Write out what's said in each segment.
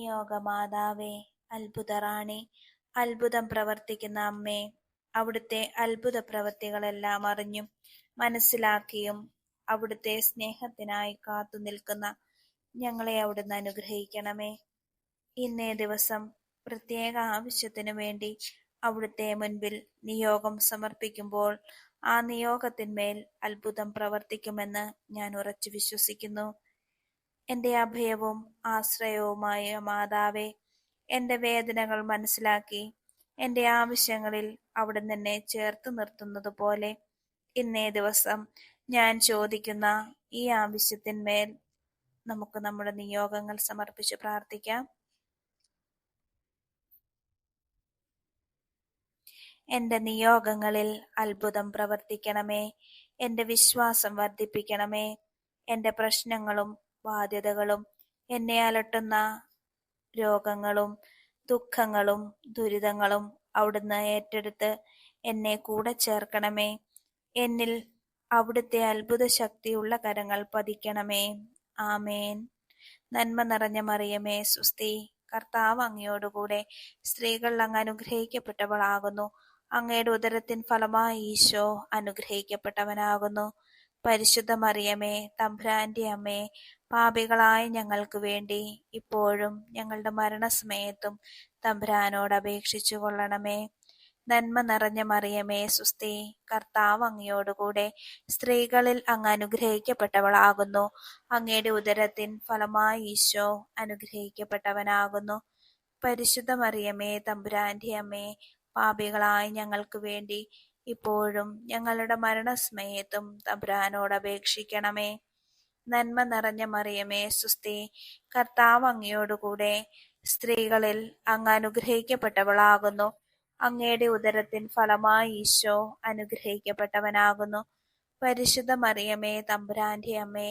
നിയോഗമാതാവേ, അത്ഭുതറാണി, അത്ഭുതം പ്രവർത്തിക്കുന്ന അമ്മേ, അവിടുത്തെ അത്ഭുത പ്രവൃത്തികളെല്ലാം അറിഞ്ഞും മനസ്സിലാക്കിയും അവിടുത്തെ സ്നേഹത്തിനായി കാത്തു നിൽക്കുന്ന ഞങ്ങളെ അവിടുന്ന് അനുഗ്രഹിക്കണമേ. ഇന്നേ ദിവസം പ്രത്യേക ആവശ്യത്തിനു വേണ്ടി അവിടുത്തെ മുൻപിൽ നിയോഗം സമർപ്പിക്കുമ്പോൾ ആ നിയോഗത്തിന്മേൽ അത്ഭുതം പ്രവർത്തിക്കുമെന്ന് ഞാൻ ഉറച്ചു വിശ്വസിക്കുന്നു. എൻ്റെ അഭയവും ആശ്രയവുമായ മാതാവേ, എൻ്റെ വേദനകൾ മനസ്സിലാക്കി എൻ്റെ ആവശ്യങ്ങളിൽ അവിടുന്ന് എന്നെ ചേർത്ത് നിർത്തുന്നത് പോലെ ഇന്നേ ദിവസം ഞാൻ ചോദിക്കുന്ന ഈ ആവശ്യത്തിന്മേൽ നമുക്ക് നമ്മുടെ നിയോഗങ്ങൾ സമർപ്പിച്ച് പ്രാർത്ഥിക്കാം. എൻ്റെ നിയോഗങ്ങളിൽ അത്ഭുതം പ്രവർത്തിക്കണമേ. എൻ്റെ വിശ്വാസം വർദ്ധിപ്പിക്കണമേ. എൻ്റെ പ്രശ്നങ്ങളും ബാധ്യതകളും എന്നെ അലട്ടുന്ന രോഗങ്ങളും ദുഃഖങ്ങളും ദുരിതങ്ങളും അവിടുന്ന് ഏറ്റെടുത്ത് എന്നെ കൂടെ ചേർക്കണമേ. എന്നിൽ അവിടുത്തെ അത്ഭുത ശക്തിയുള്ള കരങ്ങൾ പതിക്കണമേ. ആമേൻ. നന്മ നിറഞ്ഞ മറിയമേ, സ്വസ്തി, കർത്താവ് അങ്ങയോടുകൂടെ സ്ത്രീകൾ അങ്ങ് അനുഗ്രഹിക്കപ്പെട്ടവളാകുന്നു. അങ്ങയുടെ ഉദരത്തിൻ ഫലമായി ഈശോ അനുഗ്രഹിക്കപ്പെട്ടവനാകുന്നു. പരിശുദ്ധ മറിയമേ, തമ്പുരാന്റെ അമ്മേ, പാപികളായ ഞങ്ങൾക്ക് വേണ്ടി ഇപ്പോഴും ഞങ്ങളുടെ മരണസമയത്തും തമ്പുരാനോട് അപേക്ഷിച്ചു കൊള്ളണമേ. നന്മ നിറഞ്ഞ മറിയമേ, സ്വസ്തി, കർത്താവ് അങ്ങയോടുകൂടെ സ്ത്രീകളിൽ അങ്ങ് അനുഗ്രഹിക്കപ്പെട്ടവളാകുന്നു. അങ്ങയുടെ ഉദരത്തിൻ ഫലമായി ഈശോ അനുഗ്രഹിക്കപ്പെട്ടവനാകുന്നു. പരിശുദ്ധ മറിയമേ, തമ്പുരാന്റെ അമ്മേ, പാപികളായ ഞങ്ങൾക്ക് വേണ്ടി ഇപ്പോഴും ഞങ്ങളുടെ മരണസമയത്തും തമ്പുരാനോട് അപേക്ഷിക്കണമേ. നന്മ നിറഞ്ഞ മറിയമേ, സ്വസ്തി, കർത്താവ് അങ്ങയോടുകൂടെ സ്ത്രീകളിൽ അങ്ങ് അനുഗ്രഹിക്കപ്പെട്ടവളാകുന്നു. അങ്ങയുടെ ഉദരത്തിൻ ഫലമായി ഈശോ അനുഗ്രഹിക്കപ്പെട്ടവനാകുന്നു. പരിശുദ്ധ മറിയമേ, തമ്പുരാന്റെ അമ്മേ,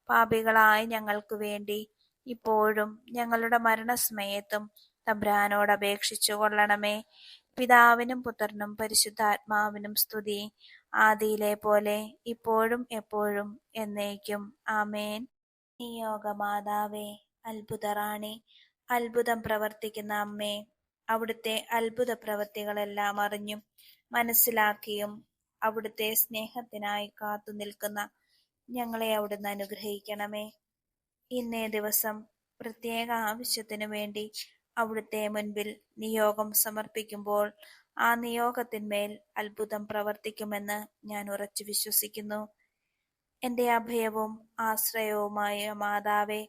പാപികളായ ഞങ്ങൾക്ക് വേണ്ടി ഇപ്പോഴും ഞങ്ങളുടെ മരണസമയത്തും തമ്പുരാനോട് അപേക്ഷിച്ചു കൊള്ളണമേ. പിതാവിനും പുത്രനും പരിശുദ്ധാത്മാവിനും സ്തുതി, ആദിയിലെ പോലെ ഇപ്പോഴും എപ്പോഴും എന്നേക്കും. ആമേൻ. നിയോഗമാതാവേ, അത്ഭുതറാണി, അത്ഭുതം പ്രവർത്തിക്കുന്ന അമ്മേ, അവിടുത്തെ അത്ഭുത പ്രവൃത്തികളെല്ലാം അറിഞ്ഞും മനസ്സിലാക്കിയും അവിടുത്തെ സ്നേഹത്തിനായി കാത്തു നിൽക്കുന്ന ഞങ്ങളെ അവിടുന്ന് അനുഗ്രഹിക്കണമേ. ഇന്നേ ദിവസം പ്രത്യേക ആവശ്യത്തിനു വേണ്ടി അവിടുത്തെ മുൻപിൽ നിയോഗം സമർപ്പിക്കുമ്പോൾ ആ നിയോഗത്തിന്മേൽ അത്ഭുതം പ്രവർത്തിക്കുമെന്ന് ഞാൻ ഉറച്ചു വിശ്വസിക്കുന്നു. എൻ്റെ അഭയവും ആശ്രയവുമായ മാതാവേ,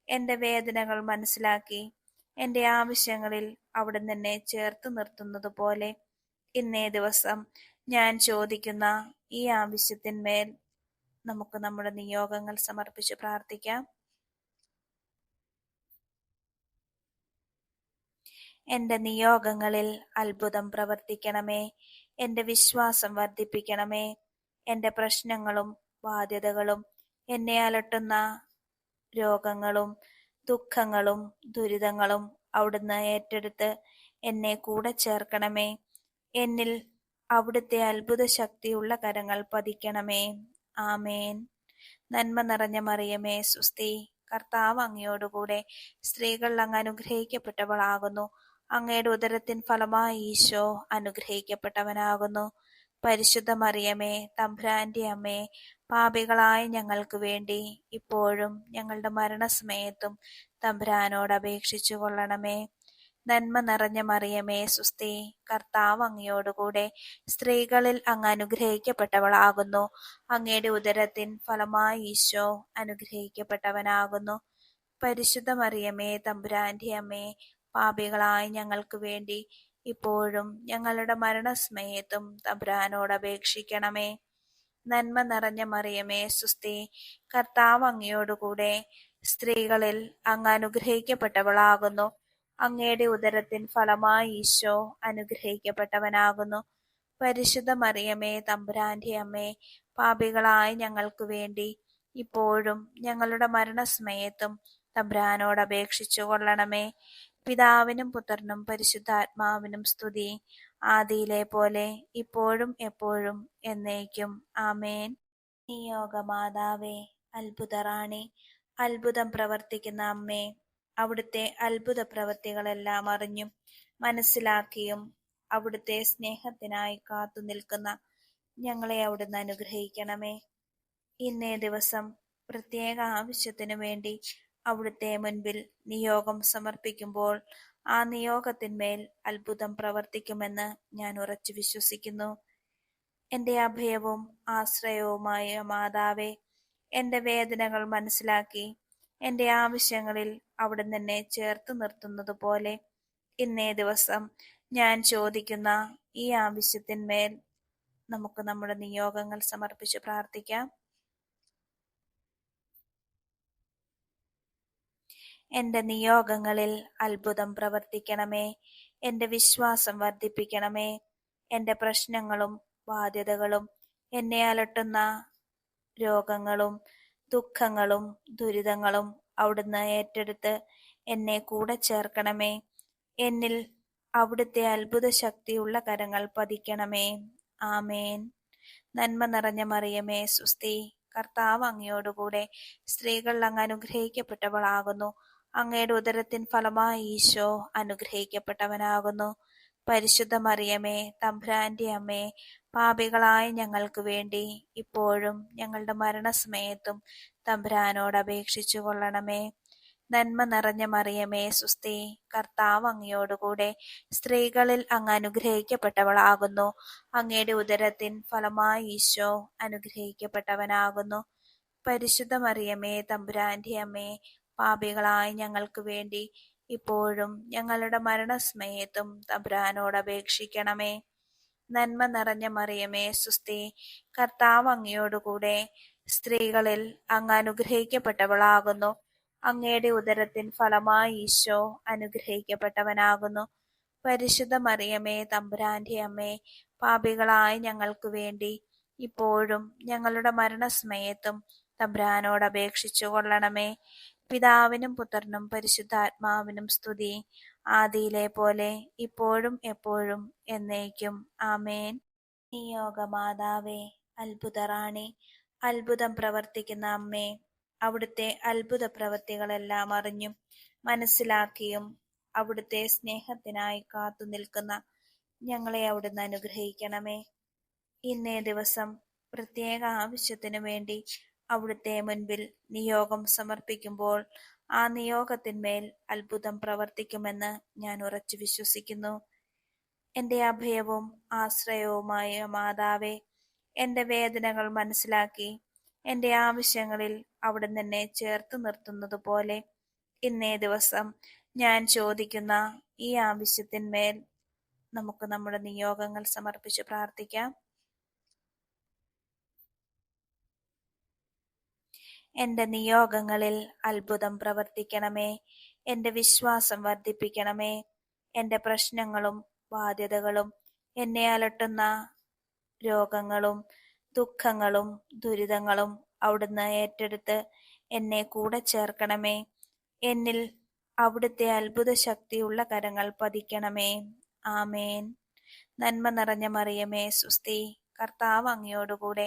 എൻ്റെ വേദനകൾ മനസ്സിലാക്കി എൻ്റെ ആവശ്യങ്ങളിൽ അവിടുന്ന് എന്നെ ചേർത്ത് നിർത്തുന്നത് പോലെ ഇന്നേ ദിവസം ഞാൻ ചോദിക്കുന്ന ഈ ആവശ്യത്തിന്മേൽ നമുക്ക് നമ്മുടെ നിയോഗങ്ങൾ സമർപ്പിച്ച് പ്രാർത്ഥിക്കാം. എൻ്റെ നിയോഗങ്ങളിൽ അത്ഭുതം പ്രവർത്തിക്കണമേ. എൻ്റെ വിശ്വാസം വർദ്ധിപ്പിക്കണമേ. എൻ്റെ പ്രശ്നങ്ങളും ബാധ്യതകളും എന്നെ അലട്ടുന്ന രോഗങ്ങളും ദുഃഖങ്ങളും ദുരിതങ്ങളും അവിടുന്ന് ഏറ്റെടുത്ത് എന്നെ കൂടെ ചേർക്കണമേ. എന്നിൽ അവിടുത്തെ അത്ഭുത ശക്തിയുള്ള കരങ്ങൾ പതിക്കണമേ. ആമേൻ. നന്മ നിറഞ്ഞ മറിയമേ, സ്വസ്തി, കർത്താവ് അങ്ങയോടുകൂടെ സ്ത്രീകൾ അങ്ങ് അനുഗ്രഹിക്കപ്പെട്ടവളാകുന്നു. അങ്ങയുടെ ഉദരത്തിൻ ഫലമായി ഈശോ അനുഗ്രഹിക്കപ്പെട്ടവനാകുന്നു. പരിശുദ്ധ മറിയമേ, തമ്പുരാന്റെ അമ്മേ, പാപികളായ ഞങ്ങൾക്ക് വേണ്ടി ഇപ്പോഴും ഞങ്ങളുടെ മരണസമയത്തും തമ്പുരാനോട് അപേക്ഷിച്ചു കൊള്ളണമേ. നന്മ നിറഞ്ഞ മറിയമേ, സ്വസ്തി, കർത്താവ് അങ്ങയോടുകൂടെ സ്ത്രീകളിൽ അങ്ങ് അനുഗ്രഹിക്കപ്പെട്ടവളാകുന്നു. അങ്ങയുടെ ഉദരത്തിൻ ഫലമായി ഈശോ അനുഗ്രഹിക്കപ്പെട്ടവനാകുന്നു. പരിശുദ്ധ മറിയമേ, തമ്പുരാന്റെ അമ്മേ, പാപികളായ ഞങ്ങൾക്ക് വേണ്ടി ഇപ്പോഴും ഞങ്ങളുടെ മരണസമയത്തും തമ്പുരാനോട് അപേക്ഷിക്കണമേ. നന്മ നിറഞ്ഞ മറിയമേ, സ്വസ്തി, കർത്താവ് അങ്ങയോടുകൂടെ സ്ത്രീകളിൽ അങ്ങ് അനുഗ്രഹിക്കപ്പെട്ടവളാകുന്നു. അങ്ങയുടെ ഉദരത്തിൻ ഫലമായി ഈശോ അനുഗ്രഹിക്കപ്പെട്ടവനാകുന്നു. പരിശുദ്ധ മറിയമേ, തമ്പുരാന്റെ അമ്മേ, പാപികളായ ഞങ്ങൾക്ക് വേണ്ടി ഇപ്പോഴും ഞങ്ങളുടെ മരണസമയത്തും തമ്പുരാനോട് അപേക്ഷിച്ചു കൊള്ളണമേ. പിതാവിനും പുത്രനും പരിശുദ്ധാത്മാവിനും സ്തുതി, ആദിയിലെ പോലെ ഇപ്പോഴും എപ്പോഴും എന്നേക്കും. ആമേൻ. നിയോഗമാതാവേ, അത്ഭുതറാണി, അത്ഭുതം പ്രവർത്തിക്കുന്ന അമ്മേ, അവിടുത്തെ അത്ഭുത പ്രവൃത്തികളെല്ലാം അറിഞ്ഞും മനസ്സിലാക്കിയും അവിടുത്തെ സ്നേഹത്തിനായി കാത്തു നിൽക്കുന്ന ഞങ്ങളെ അവിടുന്ന് അനുഗ്രഹിക്കണമേ. ഇന്നേ ദിവസം പ്രത്യേക ആവശ്യത്തിനു വേണ്ടി അവിടുത്തെ മുൻപിൽ നിയോഗം സമർപ്പിക്കുമ്പോൾ ആ നിയോഗത്തിന്മേൽ അത്ഭുതം പ്രവർത്തിക്കുമെന്ന് ഞാൻ ഉറച്ചു വിശ്വസിക്കുന്നു. എൻ്റെ അഭയവും ആശ്രയവുമായ മാതാവേ, എൻ്റെ വേദനകൾ മനസ്സിലാക്കി എൻ്റെ ആവശ്യങ്ങളിൽ അവിടുന്ന് എന്നെ ചേർത്ത് നിർത്തുന്നത് പോലെ ഇന്നേ ദിവസം ഞാൻ ചോദിക്കുന്ന ഈ ആവശ്യത്തിന്മേൽ നമുക്ക് നമ്മുടെ നിയോഗങ്ങൾ സമർപ്പിച്ച് പ്രാർത്ഥിക്കാം. എൻ്റെ നിയോഗങ്ങളിൽ അത്ഭുതം പ്രവർത്തിക്കണമേ. എൻ്റെ വിശ്വാസം വർദ്ധിപ്പിക്കണമേ. എൻ്റെ പ്രശ്നങ്ങളും ബാധ്യതകളും എന്നെ അലട്ടുന്ന രോഗങ്ങളും ദുഃഖങ്ങളും ദുരിതങ്ങളും അവിടുന്ന് ഏറ്റെടുത്ത് എന്നെ കൂടെ ചേർക്കണമേ. എന്നിൽ അവിടുത്തെ അത്ഭുത ശക്തിയുള്ള കരങ്ങൾ പതിക്കണമേ. ആമേൻ. നന്മ നിറഞ്ഞ മറിയമേ, സുസ്തി, കർത്താവ് അങ്ങയോടുകൂടെ സ്ത്രീകൾ അങ്ങ് അനുഗ്രഹിക്കപ്പെട്ടവളാകുന്നു. അങ്ങയുടെ ഉദരത്തിൻ ഫലമായി ഈശോ അനുഗ്രഹിക്കപ്പെട്ടവനാകുന്നു. പരിശുദ്ധ മറിയമേ, തമ്പുരാന്റെ അമ്മേ, പാപികളായ ഞങ്ങൾക്ക് വേണ്ടി ഇപ്പോഴും ഞങ്ങളുടെ മരണസമയത്തും തമ്പുരാനോട് അപേക്ഷിച്ചു കൊള്ളണമേ. നന്മ നിറഞ്ഞ മറിയമേ, സുസ്തി, കർത്താവ് അങ്ങയോടുകൂടെ സ്ത്രീകളിൽ അങ്ങ് അനുഗ്രഹിക്കപ്പെട്ടവളാകുന്നു. അങ്ങയുടെ ഉദരത്തിൻ ഫലമായി ഈശോ അനുഗ്രഹിക്കപ്പെട്ടവനാകുന്നു. പരിശുദ്ധ മറിയമേ, തമ്പുരാന്റെ അമ്മേ, പാപികളായ ഞങ്ങൾക്ക് വേണ്ടി ഇപ്പോഴും ഞങ്ങളുടെ മരണസമയത്തും തമ്പുരാനോട് അപേക്ഷിക്കണമേ. നന്മ നിറഞ്ഞ മറിയമേ, സുസ്തി, കർത്താവ് അങ്ങയോടുകൂടെ സ്ത്രീകളിൽ അങ്ങ് അനുഗ്രഹിക്കപ്പെട്ടവളാകുന്നു. അങ്ങയുടെ ഉദരത്തിൻ ഫലമായി ഈശോ അനുഗ്രഹിക്കപ്പെട്ടവനാകുന്നു. പരിശുദ്ധ മറിയമേ, തമ്പുരാന്റെ അമ്മേ, പാപികളായ ഞങ്ങൾക്ക് വേണ്ടി ഇപ്പോഴും ഞങ്ങളുടെ മരണസമയത്തും തമ്പുരാനോട് അപേക്ഷിച്ചു കൊള്ളണമേ. പിതാവിനും പുത്രനും പരിശുദ്ധാത്മാവിനും സ്തുതി, ആദിയിലെ പോലെ ഇപ്പോഴും എപ്പോഴും എന്നേക്കും. ആമേൻ. നിയോഗമാതാവേ, അത്ഭുതറാണി, അത്ഭുതം പ്രവർത്തിക്കുന്ന അമ്മേ, അവിടുത്തെ അത്ഭുത പ്രവൃത്തികളെല്ലാം അറിഞ്ഞും മനസ്സിലാക്കിയും അവിടുത്തെ സ്നേഹത്തിനായി കാത്തു നിൽക്കുന്ന ഞങ്ങളെ അവിടുന്ന് അനുഗ്രഹിക്കണമേ. ഇന്നേ ദിവസം പ്രത്യേക ആവശ്യത്തിനു വേണ്ടി അവിടുത്തെ മുൻപിൽ നിയോഗം സമർപ്പിക്കുമ്പോൾ ആ നിയോഗത്തിന്മേൽ അത്ഭുതം പ്രവർത്തിക്കുമെന്ന് ഞാൻ ഉറച്ചു വിശ്വസിക്കുന്നു. എൻ്റെ അഭയവും ആശ്രയവുമായ മാതാവേ, എൻ്റെ വേദനകൾ മനസ്സിലാക്കി എൻ്റെ ആവശ്യങ്ങളിൽ അവിടുന്ന് എന്നെ ചേർത്ത് നിർത്തുന്നത് പോലെ ഇന്നേ ദിവസം ഞാൻ ചോദിക്കുന്ന ഈ ആവശ്യത്തിന്മേൽ നമുക്ക് നമ്മുടെ നിയോഗങ്ങൾ സമർപ്പിച്ച് പ്രാർത്ഥിക്കാം. എൻ്റെ നിയോഗങ്ങളിൽ അത്ഭുതം പ്രവർത്തിക്കണമേ. എൻ്റെ വിശ്വാസം വർദ്ധിപ്പിക്കണമേ. എൻ്റെ പ്രശ്നങ്ങളും ബാധ്യതകളും എന്നെ അലട്ടുന്ന രോഗങ്ങളും ദുഃഖങ്ങളും ദുരിതങ്ങളും അവിടുന്ന് ഏറ്റെടുത്ത് എന്നെ കൂടെ ചേർക്കണമേ. എന്നിൽ അവിടുത്തെ അത്ഭുത ശക്തിയുള്ള കരങ്ങൾ പതിക്കണമേ. ആമേൻ. നന്മ നിറഞ്ഞ മറിയമേ, സുസ്തി, കർത്താവ് അങ്ങയോടുകൂടെ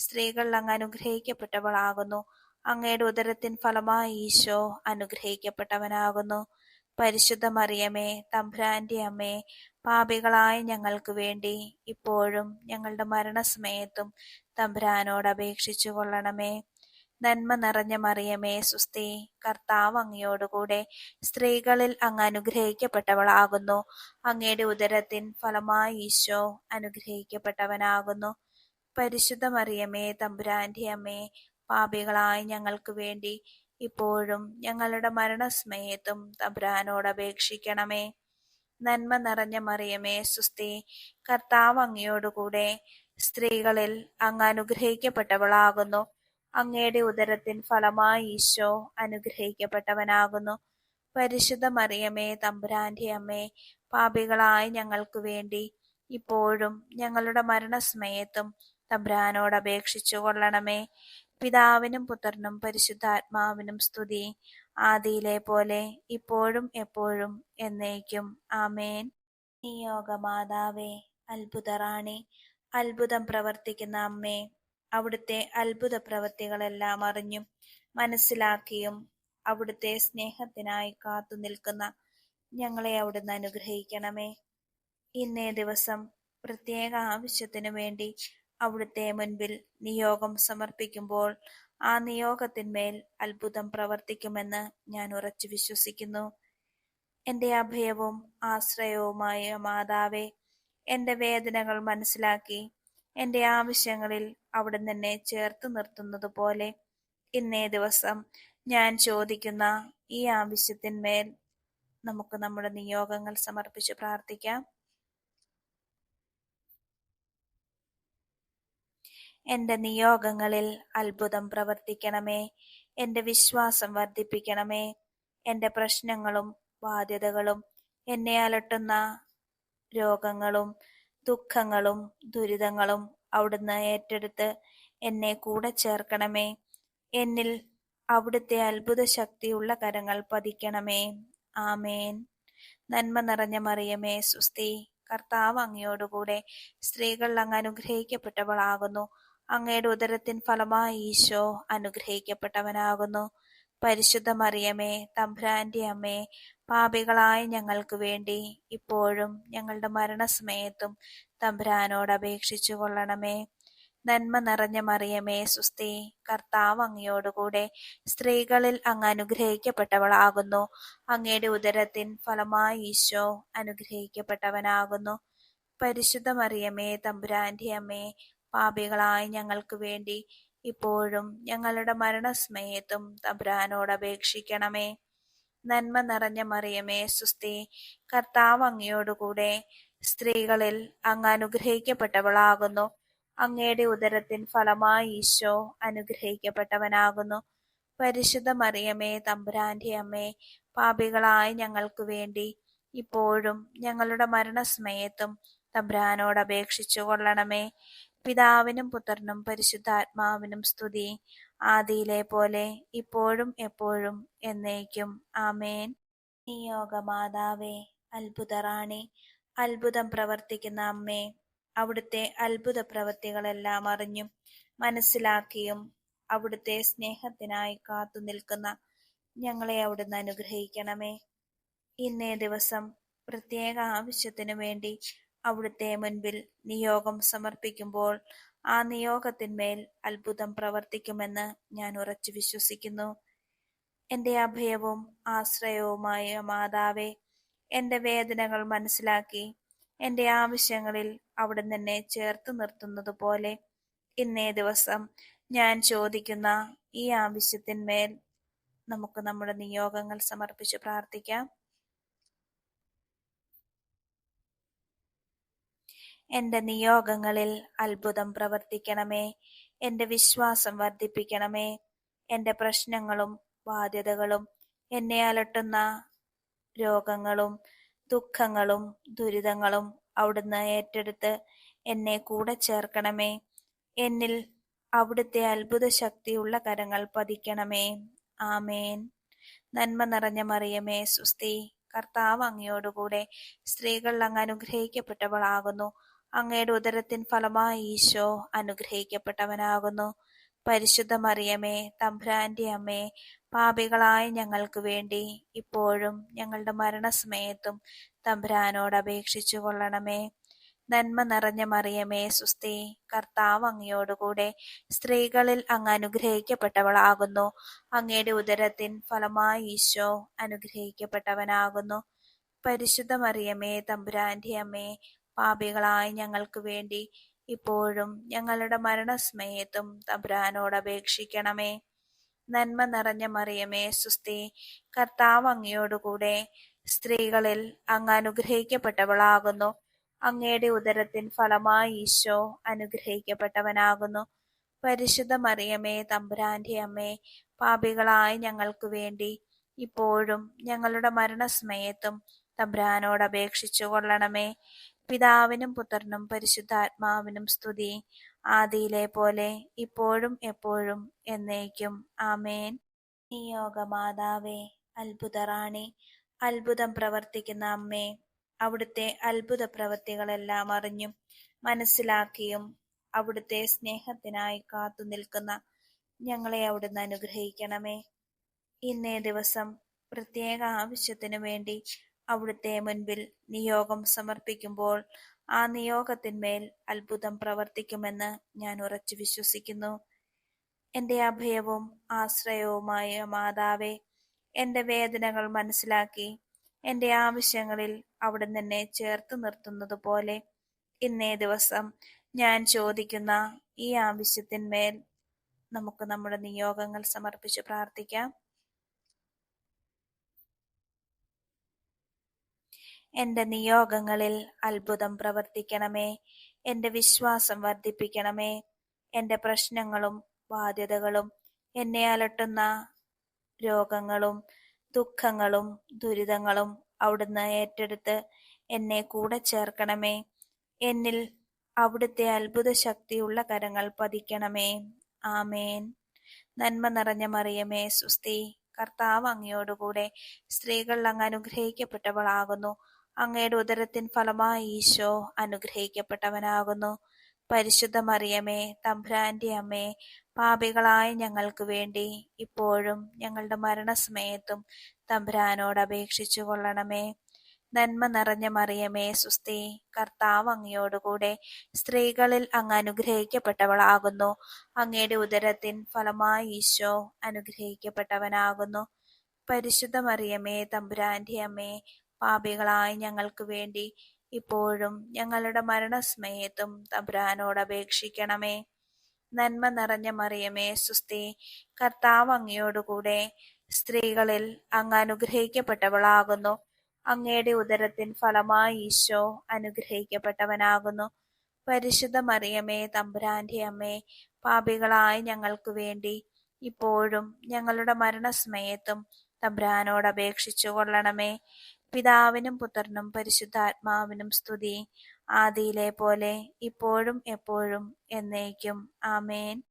സ്ത്രീകൾ അങ്ങ് അനുഗ്രഹിക്കപ്പെട്ടവളാകുന്നു. അങ്ങയുടെ ഉദരത്തിൻ ഫലമായി ഈശോ അനുഗ്രഹിക്കപ്പെട്ടവനാകുന്നു. പരിശുദ്ധ മറിയമേ, തമ്പുരാന്റെ അമ്മേ, പാപികളായ ഞങ്ങൾക്ക് വേണ്ടി ഇപ്പോഴും ഞങ്ങളുടെ മരണസമയത്തും തമ്പുരാനോട് അപേക്ഷിച്ചു കൊള്ളണമേ. നന്മ നിറഞ്ഞ മറിയമേ, സുസ്തി, കർത്താവ് അങ്ങയോടുകൂടെ സ്ത്രീകളിൽ അങ്ങ് അനുഗ്രഹിക്കപ്പെട്ടവളാകുന്നു. അങ്ങയുടെ ഉദരത്തിൻ ഫലമായി ഈശോ അനുഗ്രഹിക്കപ്പെട്ടവനാകുന്നു. പരിശുദ്ധ മറിയമേ, തമ്പുരാന്റെ അമ്മേ, പാപികളായ ഞങ്ങൾക്ക് വേണ്ടി ഇപ്പോഴും ഞങ്ങളുടെ മരണസമയത്തും തമ്പുരാനോട് അപേക്ഷിക്കണമേ. നന്മ നിറഞ്ഞ മറിയമേ, സുസ്തി, കർത്താവ് അങ്ങയോടുകൂടെ സ്ത്രീകളിൽ അങ്ങ് അനുഗ്രഹിക്കപ്പെട്ടവളാകുന്നു. അങ്ങയുടെ ഉദരത്തിൻ ഫലമായി ഈശോ അനുഗ്രഹിക്കപ്പെട്ടവനാകുന്നു. പരിശുദ്ധ മറിയമേ, തമ്പുരാന്റെ അമ്മേ, പാപികളായ ഞങ്ങൾക്ക് വേണ്ടി ഇപ്പോഴും ഞങ്ങളുടെ മരണസമയത്തും തമ്പുരാനോട് അപേക്ഷിച്ചു കൊള്ളണമേ. പിതാവിനും പുത്രനും പരിശുദ്ധാത്മാവിനും സ്തുതി, ആദിയിലെ പോലെ ഇപ്പോഴും എപ്പോഴും എന്നേക്കും. ആമേൻ. നിയോഗമാതാവേ, അത്ഭുതറാണി, അത്ഭുതം പ്രവർത്തിക്കുന്ന അമ്മേ, അവിടുത്തെ അത്ഭുത പ്രവൃത്തികളെല്ലാം അറിഞ്ഞും മനസ്സിലാക്കിയും അവിടുത്തെ സ്നേഹത്തിനായി കാത്തു നിൽക്കുന്ന ഞങ്ങളെ അവിടുന്ന് അനുഗ്രഹിക്കണമേ. ഇന്നേ ദിവസം പ്രത്യേക ആവശ്യത്തിനു വേണ്ടി അവിടുത്തെ മുൻപിൽ നിയോഗം സമർപ്പിക്കുമ്പോൾ ആ നിയോഗത്തിന്മേൽ അത്ഭുതം പ്രവർത്തിക്കുമെന്ന് ഞാൻ ഉറച്ചു വിശ്വസിക്കുന്നു. എൻ്റെ അഭയവും ആശ്രയവുമായ മാതാവേ, എൻ്റെ വേദനകൾ മനസ്സിലാക്കി എൻ്റെ ആവശ്യങ്ങളിൽ അവിടുന്ന് എന്നെ ചേർത്ത് നിർത്തുന്നത് പോലെ ഇന്നേ ദിവസം ഞാൻ ചോദിക്കുന്ന ഈ ആവശ്യത്തിന്മേൽ നമുക്ക് നമ്മുടെ നിയോഗങ്ങൾ സമർപ്പിച്ച് പ്രാർത്ഥിക്കാം. എൻ്റെ നിയോഗങ്ങളിൽ അത്ഭുതം പ്രവർത്തിക്കണമേ. എൻ്റെ വിശ്വാസം വർദ്ധിപ്പിക്കണമേ. എൻ്റെ പ്രശ്നങ്ങളും ബാധ്യതകളും എന്നെ അലട്ടുന്ന രോഗങ്ങളും ദുഃഖങ്ങളും ദുരിതങ്ങളും അവിടുന്ന് ഏറ്റെടുത്ത് എന്നെ കൂടെ ചേർക്കണമേ. എന്നിൽ അവിടുത്തെ അത്ഭുത ശക്തിയുള്ള കരങ്ങൾ പതിക്കണമേ. ആമേൻ. നന്മ നിറഞ്ഞ മറിയമേ സുസ്തി, കർത്താവ് അങ്ങയോടുകൂടെ സ്ത്രീകൾ അങ്ങ് അനുഗ്രഹിക്കപ്പെട്ടവളാകുന്നു. അങ്ങയുടെ ഉദരത്തിൻ ഫലമായി ഈശോ അനുഗ്രഹിക്കപ്പെട്ടവനാകുന്നു. പരിശുദ്ധ മറിയമേ, തമ്പുരാന്റെ അമ്മേ, പാപികളായ ഞങ്ങൾക്ക് വേണ്ടി ഇപ്പോഴും ഞങ്ങളുടെ മരണസമയത്തും തമ്പുരാനോട് അപേക്ഷിച്ചു കൊള്ളണമേ. നന്മ നിറഞ്ഞ മറിയമേ സുസ്തി, കർത്താവ് അങ്ങയോടുകൂടെ സ്ത്രീകളിൽ അങ്ങ് അനുഗ്രഹിക്കപ്പെട്ടവളാകുന്നു. അങ്ങയുടെ ഉദരത്തിൻ ഫലമായി ഈശോ അനുഗ്രഹിക്കപ്പെട്ടവനാകുന്നു. പരിശുദ്ധ മറിയമേ, തമ്പുരാന്റെ അമ്മേ, പാപികളായ ഞങ്ങൾക്ക് വേണ്ടി ഇപ്പോഴും ഞങ്ങളുടെ മരണസമയത്തും തമ്പുരാനോട് അപേക്ഷിക്കണമേ. നന്മ നിറഞ്ഞ മറിയമേ സുസ്തി, കർത്താവ് അങ്ങയോടുകൂടെ സ്ത്രീകളിൽ അങ്ങ് അനുഗ്രഹിക്കപ്പെട്ടവളാകുന്നു. അങ്ങയുടെ ഉദരത്തിൻ ഫലമായി ഈശോ അനുഗ്രഹിക്കപ്പെട്ടവനാകുന്നു. പരിശുദ്ധ മറിയമേ, തമ്പുരാന്റെ അമ്മേ, പാപികളായ ഞങ്ങൾക്ക് വേണ്ടി ഇപ്പോഴും ഞങ്ങളുടെ മരണസമയത്തും തമ്പുരാനോട് അപേക്ഷിച്ചു കൊള്ളണമേ. പിതാവിനും പുത്രനും പരിശുദ്ധാത്മാവിനും സ്തുതി, ആദിയിലെ പോലെ ഇപ്പോഴും എപ്പോഴും എന്നേക്കും. ആമേൻ. നിയോഗമാതാവേ, അത്ഭുതറാണി, അത്ഭുതം പ്രവർത്തിക്കുന്ന അമ്മേ, അവിടുത്തെ അത്ഭുത പ്രവൃത്തികളെല്ലാം അറിഞ്ഞും മനസ്സിലാക്കിയും അവിടുത്തെ സ്നേഹത്തിനായി കാത്തു നിൽക്കുന്ന ഞങ്ങളെ അവിടുന്ന് അനുഗ്രഹിക്കണമേ. ഇന്നേ ദിവസം പ്രത്യേക ആവശ്യത്തിനു വേണ്ടി അവിടുത്തെ മുൻപിൽ നിയോഗം സമർപ്പിക്കുമ്പോൾ ആ നിയോഗത്തിന്മേൽ അത്ഭുതം പ്രവർത്തിക്കുമെന്ന് ഞാൻ ഉറച്ചു വിശ്വസിക്കുന്നു. എൻ്റെ അഭയവും ആശ്രയവുമായ മാതാവേ, എൻ്റെ വേദനകൾ മനസ്സിലാക്കി എൻ്റെ ആവശ്യങ്ങളിൽ അവിടുന്ന് എന്നെ ചേർത്ത് നിർത്തുന്നത് പോലെ ഇന്നേ ദിവസം ഞാൻ ചോദിക്കുന്ന ഈ ആവശ്യത്തിന്മേൽ നമുക്ക് നമ്മുടെ നിയോഗങ്ങൾ സമർപ്പിച്ച് പ്രാർത്ഥിക്കാം. എൻ്റെ നിയോഗങ്ങളിൽ അത്ഭുതം പ്രവർത്തിക്കണമേ. എൻ്റെ വിശ്വാസം വർദ്ധിപ്പിക്കണമേ. എൻ്റെ പ്രശ്നങ്ങളും ബാധ്യതകളും എന്നെ അലട്ടുന്ന രോഗങ്ങളും ദുഃഖങ്ങളും ദുരിതങ്ങളും അവിടുന്ന് ഏറ്റെടുത്ത് എന്നെ കൂടെ ചേർക്കണമേ. എന്നിൽ അവിടുത്തെ അത്ഭുത ശക്തിയുള്ള കരങ്ങൾ പതിക്കണമേ. ആമേൻ. നന്മ നിറഞ്ഞ മറിയമേ സുസ്തി, കർത്താവ് അങ്ങയോടുകൂടെ സ്ത്രീകൾ അങ്ങ് അനുഗ്രഹിക്കപ്പെട്ടവളാകുന്നു. അങ്ങയുടെ ഉദരത്തിൻ ഫലമായി ഈശോ അനുഗ്രഹിക്കപ്പെട്ടവനാകുന്നു. പരിശുദ്ധ മറിയമേ, തമ്പുരാന്റെ അമ്മേ, പാപികളായ ഞങ്ങൾക്ക് വേണ്ടി ഇപ്പോഴും ഞങ്ങളുടെ മരണസമയത്തും തമ്പുരാനോട് അപേക്ഷിച്ചു കൊള്ളണമേ. നന്മ നിറഞ്ഞ മറിയമേ സുസ്തി, കർത്താവ് അങ്ങയോടുകൂടെ സ്ത്രീകളിൽ അങ്ങ് അനുഗ്രഹിക്കപ്പെട്ടവളാകുന്നു. അങ്ങയുടെ ഉദരത്തിൻ ഫലമായി ഈശോ അനുഗ്രഹിക്കപ്പെട്ടവനാകുന്നു. പരിശുദ്ധ മറിയമേ, തമ്പുരാന്റെ അമ്മേ, പാപികളായ ഞങ്ങൾക്ക് വേണ്ടി ഇപ്പോഴും ഞങ്ങളുടെ മരണസമയത്തും തമ്പുരാനോട് അപേക്ഷിക്കണമേ. നന്മ നിറഞ്ഞ മറിയമേ സുസ്തി, കർത്താവ് അങ്ങയോടുകൂടെ സ്ത്രീകളിൽ അങ്ങ് അനുഗ്രഹിക്കപ്പെട്ടവളാകുന്നു. അങ്ങയുടെ ഉദരത്തിൻ ഫലമായി ഈശോ അനുഗ്രഹിക്കപ്പെട്ടവനാകുന്നു. പരിശുദ്ധ മറിയമേ, തമ്പുരാന്റെ അമ്മേ, പാപികളായ ഞങ്ങൾക്ക് വേണ്ടി ഇപ്പോഴും ഞങ്ങളുടെ മരണസമയത്തും തമ്പുരാനോട് അപേക്ഷിച്ചു കൊള്ളണമേ. പിതാവിനും പുത്രനും പരിശുദ്ധാത്മാവിനും സ്തുതി, ആദിയിലെ പോലെ ഇപ്പോഴും എപ്പോഴും എന്നേക്കും. ആമേൻ. നിയോഗമാതാവേ, അത്ഭുതറാണി, അത്ഭുതം പ്രവർത്തിക്കുന്ന അമ്മേ, അവിടുത്തെ അത്ഭുത പ്രവൃത്തികളെല്ലാം അറിഞ്ഞും മനസ്സിലാക്കിയും അവിടുത്തെ സ്നേഹത്തിനായി കാത്തു നിൽക്കുന്ന ഞങ്ങളെ അവിടുന്ന് അനുഗ്രഹിക്കണമേ. ഇന്നേ ദിവസം പ്രത്യേക ആവശ്യത്തിനു വേണ്ടി അവിടുത്തെ മുൻപിൽ നിയോഗം സമർപ്പിക്കുമ്പോൾ ആ നിയോഗത്തിന്മേൽ അത്ഭുതം പ്രവർത്തിക്കുമെന്ന് ഞാൻ ഉറച്ചു വിശ്വസിക്കുന്നു. എന്റെ അഭയവും ആശ്രയവുമായ മാതാവേ, എന്റെ വേദനകൾ മനസ്സിലാക്കി എന്റെ ആവശ്യങ്ങളിൽ അവിടുന്ന് എന്നെ ചേർത്ത് നിർത്തുന്നത് പോലെ ഇന്നേ ദിവസം ഞാൻ ചോദിക്കുന്ന ഈ ആവശ്യത്തിന്മേൽ നമുക്ക് നമ്മുടെ നിയോഗങ്ങൾ സമർപ്പിച്ച് പ്രാർത്ഥിക്കാം. എന്റെ നിയോഗങ്ങളിൽ അത്ഭുതം പ്രവർത്തിക്കണമേ. എന്റെ വിശ്വാസം വർദ്ധിപ്പിക്കണമേ. എന്റെ പ്രശ്നങ്ങളും ബാധ്യതകളും എന്നെ അലട്ടുന്ന രോഗങ്ങളും ദുഃഖങ്ങളും ദുരിതങ്ങളും അവിടുന്ന് ഏറ്റെടുത്ത് എന്നെ കൂടെ ചേർക്കണമേ. എന്നിൽ അവിടുത്തെ അത്ഭുത ശക്തിയുള്ള കരങ്ങൾ പതിക്കണമേ. ആമേൻ. നന്മ നിറഞ്ഞ മറിയമേ, സുസ്തി, കർത്താവ് അങ്ങയോടുകൂടെ സ്ത്രീകൾ അങ്ങ് അനുഗ്രഹിക്കപ്പെട്ടവളാകുന്നു. അങ്ങയുടെ ഉദരത്തിൻ ഫലമായി ഈശോ അനുഗ്രഹിക്കപ്പെട്ടവനാകുന്നു. പരിശുദ്ധ മറിയമേ, തമ്പുരാന്റെ അമ്മേ, പാപികളായ ഞങ്ങൾക്ക് വേണ്ടി ഇപ്പോഴും ഞങ്ങളുടെ മരണസമയത്തും തമ്പുരാനോട് അപേക്ഷിച്ചു കൊള്ളണമേ. നന്മ നിറഞ്ഞ മറിയമേ, സുസ്തി, കർത്താവ് അങ്ങയോടുകൂടെ സ്ത്രീകളിൽ അങ്ങ് അനുഗ്രഹിക്കപ്പെട്ടവളാകുന്നു. അങ്ങയുടെ ഉദരത്തിൻ ഫലമായി ഈശോ അനുഗ്രഹിക്കപ്പെട്ടവനാകുന്നു. പരിശുദ്ധ മറിയമേ, തമ്പുരാന്റെ അമ്മേ, പാപികളായ ഞങ്ങൾക്ക് വേണ്ടി ഇപ്പോഴും ഞങ്ങളുടെ മരണസമയത്തും തമ്പുരാനോട് അപേക്ഷിക്കണമേ. നന്മ നിറഞ്ഞ മറിയമേ, സുസ്തി, കർത്താവ് അങ്ങയോടുകൂടെ സ്ത്രീകളിൽ അങ്ങ് അനുഗ്രഹിക്കപ്പെട്ടവളാകുന്നു. അങ്ങയുടെ ഉദരത്തിൻ ഫലമായി ഈശോ അനുഗ്രഹിക്കപ്പെട്ടവനാകുന്നു. പരിശുദ്ധ മറിയമേ, തമ്പുരാന്റെ അമ്മേ, പാപികളായ ഞങ്ങൾക്ക് വേണ്ടി ഇപ്പോഴും ഞങ്ങളുടെ മരണസമയത്തും തമ്പുരാനോട് അപേക്ഷിച്ചു കൊള്ളണമേ. പിതാവിനും പുത്രനും പരിശുദ്ധാത്മാവിനും സ്തുതി, ആദിയിലെ പോലെ ഇപ്പോഴും എപ്പോഴും എന്നേക്കും. ആമേൻ.